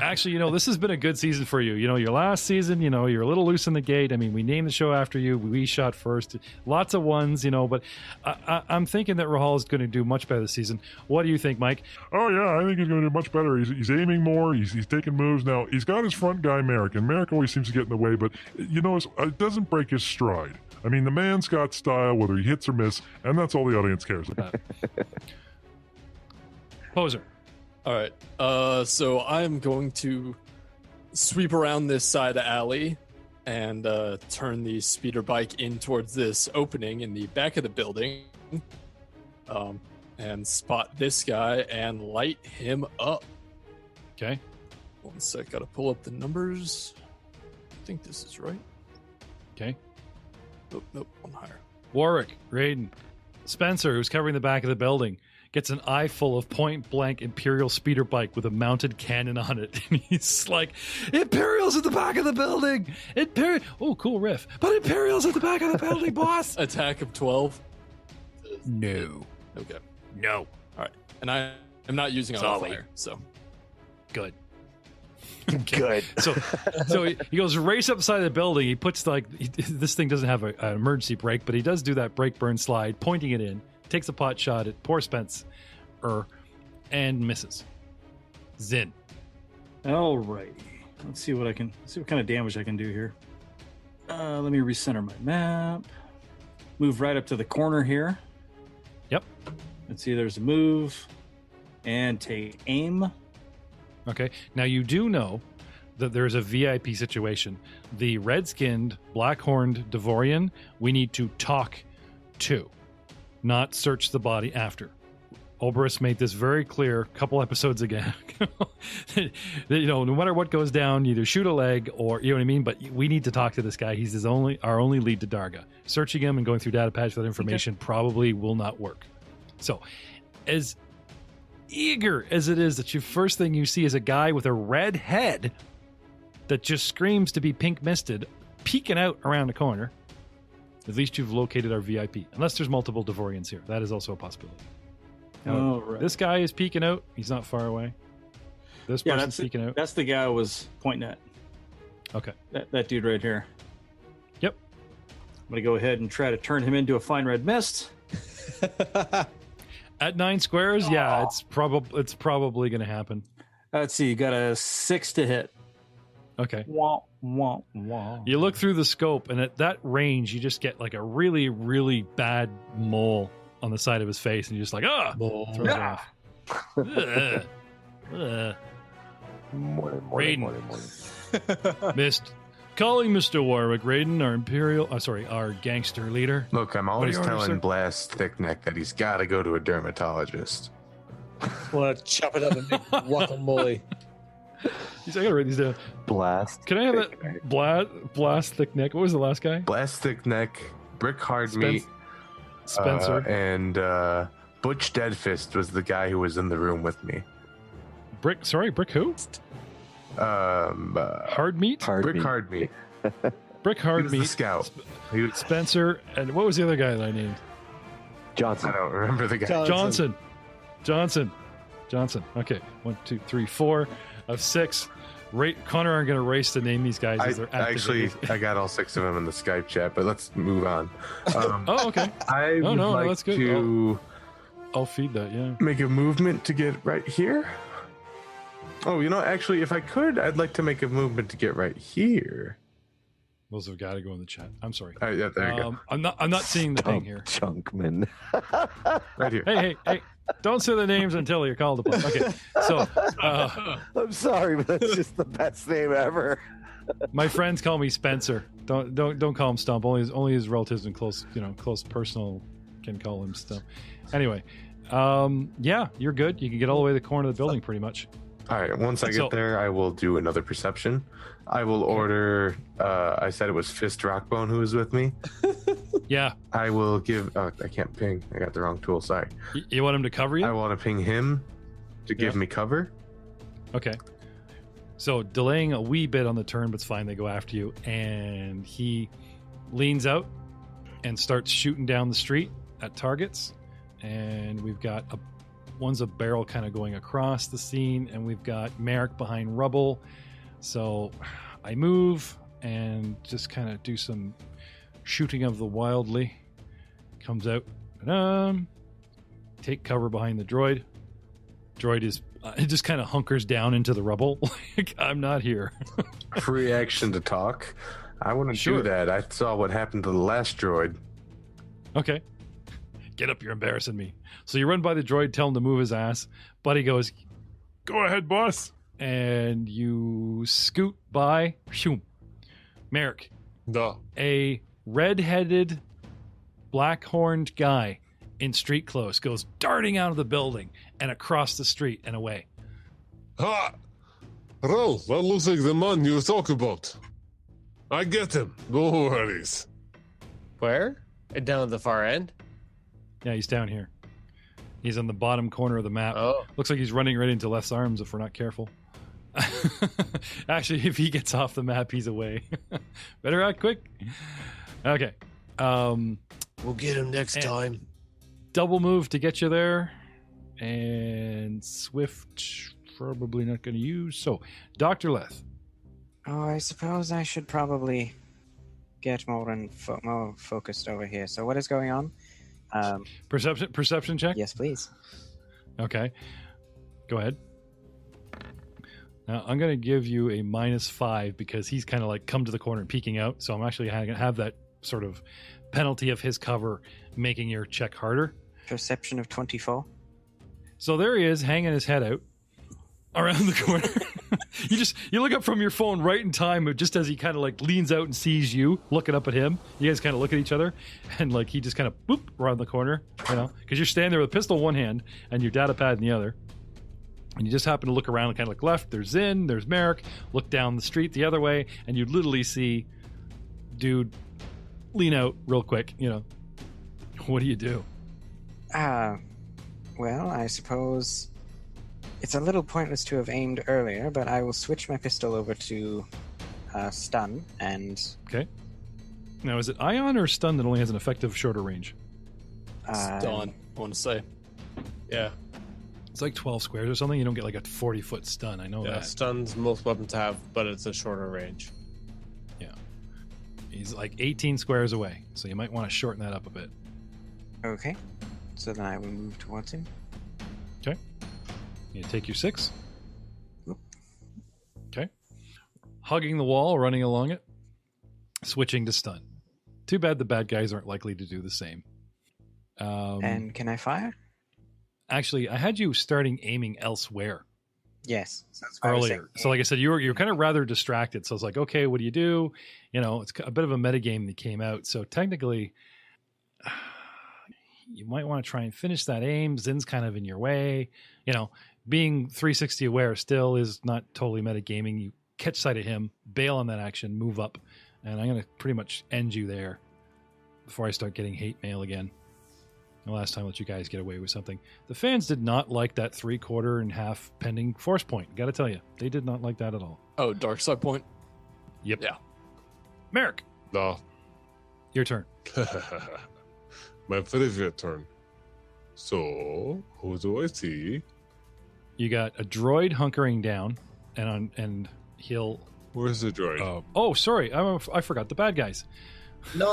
Actually, this has been a good season for you. Your last season, you're a little loose in the gate. I mean, we named the show after you. We shot first. Lots of ones, but I'm thinking that Rahal is going to do much better this season. What do you think, Mike? Oh, yeah, I think he's going to do much better. He's aiming more. He's taking moves. Now, he's got his front guy, Merrick, and Merrick always seems to get in the way, but, it doesn't break his stride. I mean, the man's got style, whether he hits or miss, and that's all the audience cares about. Poser. All right. So I'm going to sweep around this side alley and turn the speeder bike in towards this opening in the back of the building, and spot this guy and light him up. Okay. 1 sec. Got to pull up the numbers. I think this is right. Okay. Nope. One higher. Warrick, Reetin, Spencer, who's covering the back of the building, gets an eye full of point-blank Imperial speeder bike with a mounted cannon on it. And he's like, Imperial's at the back of the building! Imperial! Oh, cool riff. But Imperial's at the back of the building, boss! Attack of 12? No. Okay. No. All right. And I am not using auto fire, so. Good. Good. So he goes race up the side of the building. He puts this thing doesn't have an emergency brake, but he does do that brake burn slide, pointing it in. Takes a pot shot at poor Spence, and misses. Zin. Alrighty. Let's see what kind of damage I can do here. Let me recenter my map. Move right up to the corner here. Yep. Let's see. There's a move, and take aim. Okay. Now you do know that there's a VIP situation. The red-skinned, black-horned Devorian, we need to talk to. Not search the body after. Oberus made this very clear a couple episodes ago. No matter what goes down, either shoot a leg or, you know what I mean? But we need to talk to this guy. He's our only lead to Darga. Searching him and going through data patch for that information probably will not work. So, as eager as it is that your first thing you see is a guy with a red head that just screams to be pink misted, peeking out around the corner, at least you've located our VIP. Unless there's multiple Devorians here. That is also a possibility. Right. This guy is peeking out. He's not far away. This person's peeking out. That's the guy I was pointing at. Okay. That dude right here. Yep. I'm going to go ahead and try to turn him into a fine red mist. At 9 squares, yeah, it's probably going to happen. Let's see. You got a 6 to hit. Okay. Wah, wah, wah. You look through the scope, and at that range, you just get like a really, really bad mole on the side of his face, and you're just like, throws it off. Morning. Missed. Calling Mr. Warrick, Reetin, our gangster leader. Look, I'm always order, telling sir? Blast Thickneck that he's got to go to a dermatologist. Want to chop it up and make guacamole? I gotta write these down. Blast. Can I have that? Blast thick neck. What was the last guy? Blast Thickneck, Brick Hard Meat, Spencer. and Butch Deadfist was the guy who was in the room with me. Brick who? Hard meat? Brick Hard Meat. Brick He hard was meat. the scout. He was, Spencer, and what was the other guy that I named? Johnson. I don't remember the guy. Johnson. Okay, 1, 2, 3, 4 of 6. Connor aren't going to race to name these guys as they're activated. I got all 6 of them in the Skype chat, but let's move on. Oh, okay. I would like that's good. to I'll feed that, yeah. make a movement to get right here. Oh, actually, if I could, I'd like to make a movement to get right here. Those have got to go in the chat. I'm sorry. All right, yeah, there you go. I'm not seeing the thing here. Chunkman. Right here. Hey. Don't say the names until you're called upon. Okay, so I'm sorry, but that's just the best name ever. my friends call me Spencer. Don't call him Stump. Only his relatives and close personal can call him Stump. Anyway, yeah, you're good. You can get all the way to the corner of the building, pretty much. All right, once I get there, I will do another perception. I will order, I said it was Fist Rockbone who was with me. Yeah. I will give, I can't ping. I got the wrong tool, sorry. You want him to cover you? I want to ping him to give me cover. Okay. So delaying a wee bit on the turn, but it's fine. They go after you. And he leans out and starts shooting down the street at targets. And we've got One's a barrel kind of going across the scene, and we've got Merrick behind rubble. So I move and just kind of do some shooting of the wildly. Comes out. Take cover behind the droid. Droid is it just kind of hunkers down into the rubble. Like, I'm not here. Free action to talk. I wouldn't do that. I saw what happened to the last droid. Okay. Get up, you're embarrassing me. So you run by the droid, tell him to move his ass. Buddy goes, go ahead, boss. And you scoot by. Shoom. Merrick. Da. A red-headed, black-horned guy in street clothes goes darting out of the building and across the street and away. Ha! Roll, that looks like the man you talk about. I get him. No worries. Where? Down at the far end? Yeah, he's down here. He's on the bottom corner of the map. Oh. Looks like he's running right into Left's arms if we're not careful. Actually, if he gets off the map, he's away. Better act quick. Okay. We'll get him next time. Double move to get you there. And Swift, probably not going to use. So, Dr. Leth. Oh, I suppose I should probably get more focused over here. So what is going on? Perception check? Yes, please. Okay. Go ahead. Now, I'm going to give you a -5 because he's kind of like come to the corner and peeking out. So I'm actually going to have that sort of penalty of his cover making your check harder. Perception of 24. So there he is, hanging his head out around the corner. you look up from your phone right in time, just as he kind of like leans out and sees you looking up at him. You guys kind of look at each other, and like he just kind of boop around the corner, you know, because you're standing there with a pistol in one hand and your data pad in the other. And you just happen to look around and kind of look left. There's Zinn, there's Merrick. Look down the street the other way, and you literally see dude lean out real quick. You know, what do you do? Well, I suppose it's a little pointless to have aimed earlier, but I will switch my pistol over to stun and... Okay. Now, is it ion or stun that only has an effective shorter range? Stun, I want to say. Yeah. It's like 12 squares or something. You don't get like a 40-foot stun. I know Yeah, that. stuns most weapons have, but it's a shorter range. Yeah. He's like 18 squares away, so you might want to shorten that up a bit. Okay. So then I will move towards him. Okay. You take your 6. Oop. Okay. Hugging the wall, running along it. Switching to stun. Too bad the bad guys aren't likely to do the same. And can I fire? Actually, I had you starting aiming elsewhere. Yes. So that's what I was saying. Earlier. So like I said, you're kind of rather distracted. So I was like, okay, what do you do? You know, it's a bit of a metagame that came out. So technically, you might want to try and finish that aim. Zinn's kind of in your way. You know, being 360 aware still is not totally metagaming. You catch sight of him, bail on that action, move up. And I'm going to pretty much end you there before I start getting hate mail again. The last time I let you guys get away with something. The fans did not like that 3/4 and half pending force point. Got to tell you, they did not like that at all. Oh, dark side point. Yep. Yeah. Merrick, Da. your turn. My favorite turn. So, who do I see? You got a droid hunkering down, and he'll. Where's the droid? Oh, sorry, I forgot the bad guys. No.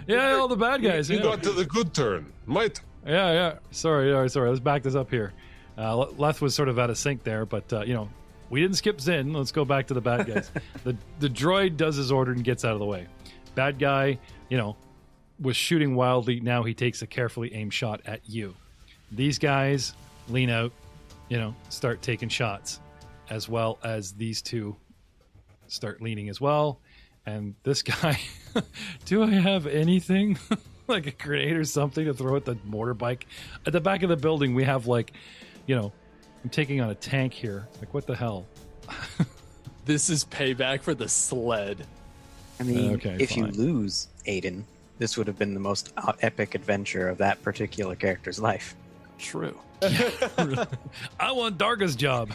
Yeah, all the bad guys. You yeah. got to the good turn. My turn. Yeah. Sorry. Let's back this up here. Leth was sort of out of sync there, but we didn't skip Zinn. Let's go back to the bad guys. The droid does his order and gets out of the way. Bad guy, was shooting wildly. Now he takes a carefully aimed shot at you. These guys lean out, start taking shots, as well as these two start leaning as well. And this guy, do I have anything like a grenade or something to throw at the motorbike? At the back of the building, we have I'm taking on a tank here. Like, what the hell? This is payback for the sled. I mean, Okay, if fine. you lose Aiden, this would have been the most epic adventure of that particular character's life. True. I want Darga's job.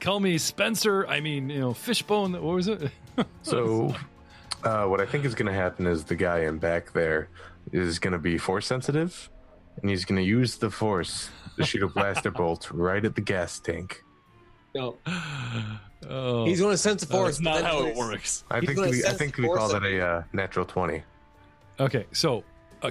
Call me Spencer. I mean, Fishbone. What was it? So, what I think is going to happen is the guy in back there is going to be force sensitive, and he's going to use the force to shoot a blaster bolt right at the gas tank. No. Oh. He's going to sense the force. That's not but then how it he's- works. I He's think gonna we sense the call force that a natural 20. Okay, so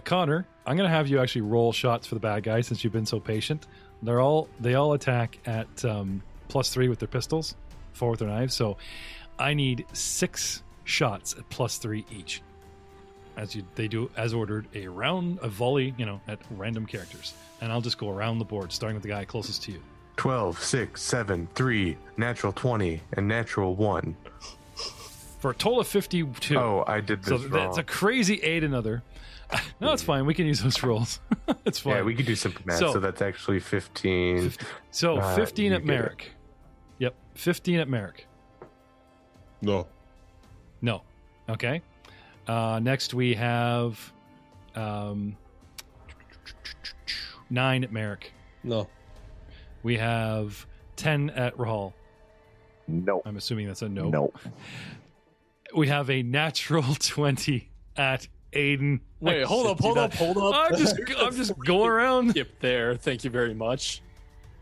Connor, I'm going to have you actually roll shots for the bad guys since you've been so patient. They all attack at +3 with their pistols, 4 with their knives. So I need 6 shots at +3 each. They do as ordered, a volley, at random characters, and I'll just go around the board, starting with the guy closest to you. 12, 6, 7, 3, natural 20, and natural 1. For a total of 52. Oh, I did so this wrong. that's a crazy 8 another. No, it's fine. We can use those rolls. It's fine. Yeah, we could do simple math. So that's actually 15. So 15 you at get it. Merrick. Yep, 15 at Merrick. No. No. Okay. Next we have 9 at Merrick. No. We have 10 at Rahal. No. I'm assuming that's a no. No. We have a natural 20 at Aiden. Wait, hold up. I'm just going around. Skip there. Thank you very much.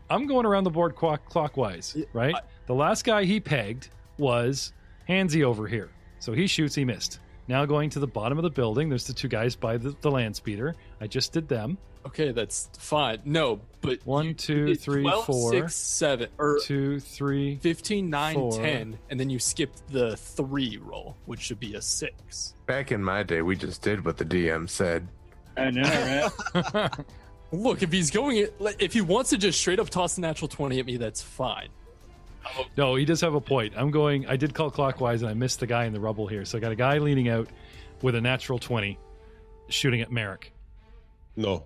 I'm going around the board clockwise, right? The last guy he pegged was Hansy over here. So he shoots, he missed. Now going to the bottom of the building, there's the 2 guys by the land speeder. I just did them. Okay, that's fine. No, but 1, 2, did 3, 12, 4. 6, 7, or 2, 3. 15, 9, 4. 10, and then you skipped the 3 roll, which should be a 6. Back in my day, we just did what the DM said. I know, right? Look, if he wants to just straight up toss the natural 20 at me, that's fine. No, he does have a point. I did call clockwise, and I missed the guy in the rubble here. So I got a guy leaning out with a natural 20, shooting at Merrick. No.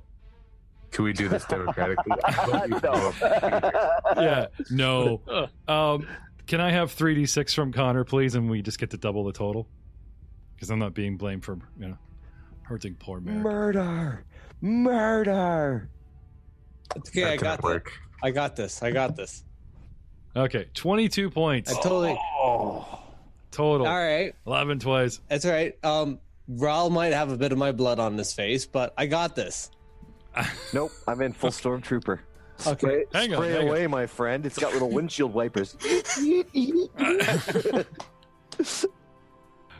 Can we do this democratically? Yeah, no. Can I have 3d6 from Connor, please, and we just get to double the total? Because I'm not being blamed for hurting poor Merrick. Murder. It's okay, That didn't work. I got this. Okay, 22 points I totally. total. All right. 11 twice. That's all right. Raul might have a bit of my blood on his face, but I got this. Nope, I'm in full stormtrooper. Okay. Hang on, Spray hang on. away, my friend. It's got little windshield wipers.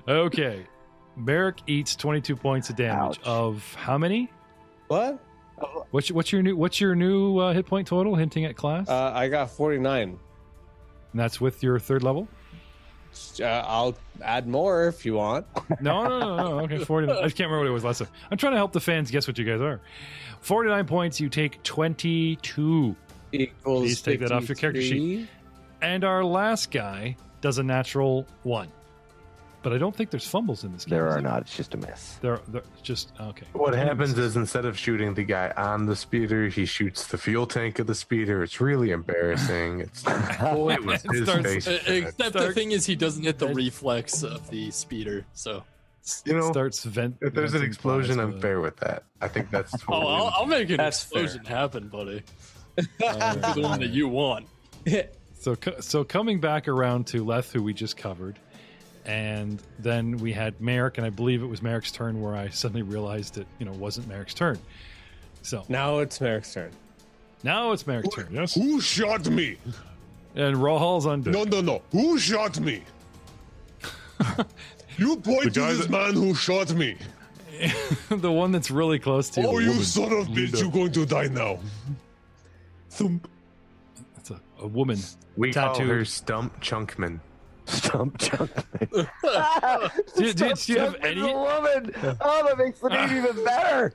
Okay, Merrick eats 22 points of damage. Ouch. Of how many? What? What's your new hit point total? Hinting at class, I got 49. and that's with your 3rd level. I'll add more if you want. No. Okay, 49. I just can't remember what it was last time. I'm trying to help the fans guess what you guys are. 49 points. You take 22. Equals Please take that off your character sheet. 53. And our last guy does a natural 1. But I don't think there's fumbles in this game. There is are there? not. It's just a miss. They're just okay. What happens is instead of shooting the guy on the speeder, he shoots the fuel tank of the speeder. It's really embarrassing. It was It his starts- face. Except the thing is, he doesn't hit the reflex of the speeder, so. You know, starts vent. If there's an venting explosion, I'm plasma. fair with that. I think that's Oh, totally. I'll make an That's explosion happen, buddy. The one that you want. So coming back around to Leth, who we just covered, and then we had Merrick, and I believe it was Merrick's turn where I suddenly realized it, wasn't Merrick's turn. So Now it's Merrick's turn. now it's Merrick's turn. Yes. Who shot me? And Rahal's on deck. No. Who shot me? You point The to guy this that- man who shot me. The one that's really close to you. Oh, the you woman. son of a bitch, you're going to die now. Thump. That's a woman. We call tattooed. her Stump Chunkman. Stump chunk. Do you have any? A woman. Oh, that makes the name even better.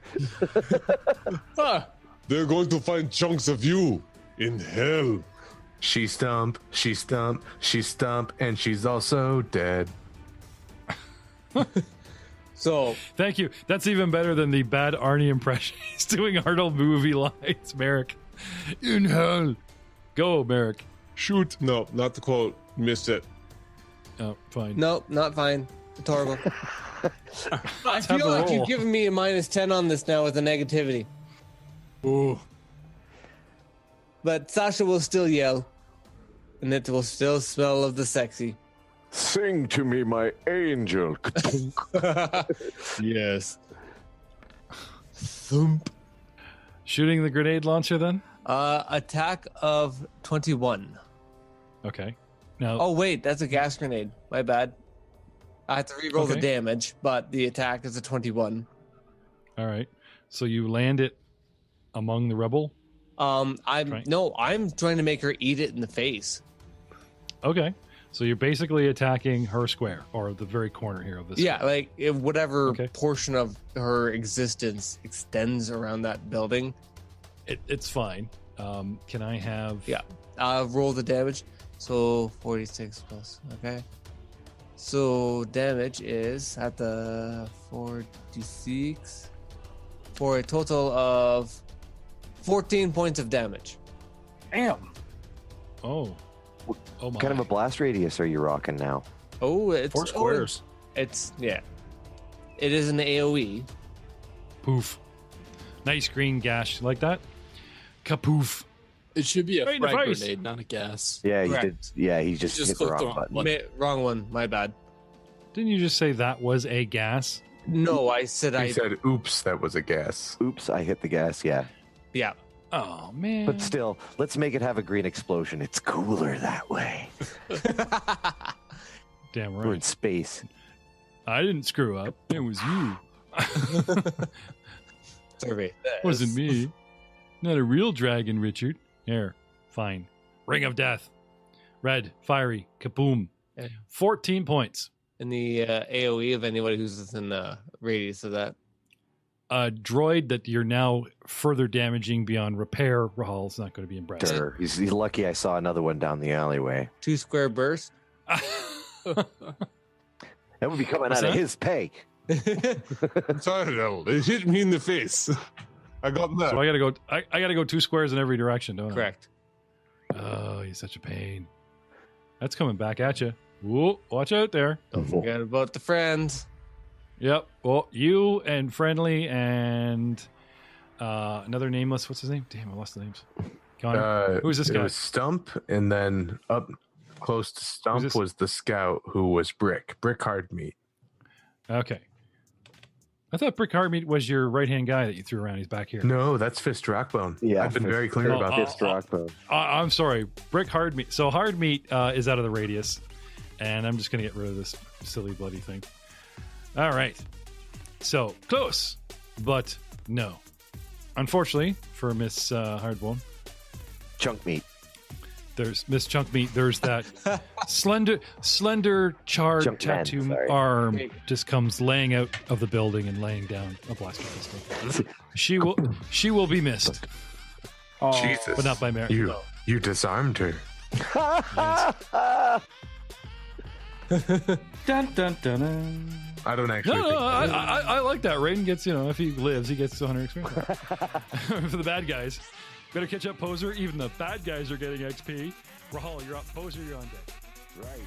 They're going to find chunks of you in hell. She stump, and she's also dead. So Thank you. That's even better than the bad Arnie impression. He's doing Arnold movie lines. Merrick, in hell. Go, Merrick. Shoot. No, not the quote. Missed it. Oh, fine. no, not fine. It's horrible. I have feel the like roll. you've given me a -10 on this now with the negativity. Ooh. But Sasha will still yell, and it will still smell of the sexy. Sing to me, my angel. Yes. Thump. Shooting the grenade launcher then? Attack of 21. Okay. Now, Oh, wait, that's a gas grenade. My bad. I have to reroll the Okay. damage, but the attack is a 21. all right. So you land it among the rebel. I'm Right. I'm trying to make her eat it in the face. Okay. So you're basically attacking her square, or the very corner here of this. Yeah, like whatever Okay. portion of her existence extends around that building. It's fine. Can I have? Yeah. Roll the damage. So 46 plus. Okay. So damage is at the 4d6 for a total of 14 points of damage. Damn. Oh. Oh my. What kind of a blast radius are you rocking now? Oh, it's 4 squares. It's yeah. It is an AOE. Poof. Nice green gash like that. Kapoof. It should be a Right in the frag face. grenade, not a gas. Yeah, he Correct. did. Yeah, he just hit the clicked wrong the wrong button. button. Wrong one. My bad. Didn't you just say that was a gas? No, I said He said, "Oops, that was a gas." Oops, I hit the gas. Yeah, yeah. Oh man. but still, let's make it have a green explosion. It's cooler that way. Damn We're in right. space. I didn't screw up. It was you. Survey. Wasn't me. Not a real dragon, Richard. Here, fine. Ring of Death. Red, fiery, kaboom. Yeah. 14 points. In the AOE of anybody who's within the radius of that. A droid that you're now further damaging beyond repair. Rahal's not going to be impressed. Sure. He's lucky I saw another one down the alleyway. 2 square burst. That would be coming What's out of that? his pay. Sorry, though. It hit me in the face. I got that. So I gotta go. I gotta go 2 squares in every direction, don't Correct. I? Oh, he's such a pain. That's coming back at you. Whoa, watch out there. Don't forget about the friends. Yep. Well, you and Friendly and another nameless. What's his name? Damn, I lost the names. Connor. Who's this It guy? was Stump, and then up close to Stump this? was the scout, who was Brick Hard Meat. Okay. I thought Brick Hardmeat was your right hand guy that you threw around. He's back here. No, that's Fist Rockbone. Yeah, I've been Fist- very clear Oh, about this. Fist Rockbone. I'm sorry. Brick Hardmeat. So Hardmeat is out of the radius, and I'm just gonna get rid of this silly bloody thing. All right. So close, but no. Unfortunately for Miss Hardbone, Chunk meat. there's Miss Chunk Meat. There's that slender charred Chunk man, tattoo sorry. arm just comes laying out of the building and laying down a blaster pistol. She will be missed, Oh, Jesus. but not by Mary. You disarmed her. Dun, dun, dun, dun. I don't actually No, think I like that. Raiden gets, if he lives, he gets 200 experience. For the bad guys. Better catch up, Poser. Even the bad guys are getting XP. Rahal, you're up. Poser, you're on deck. Right.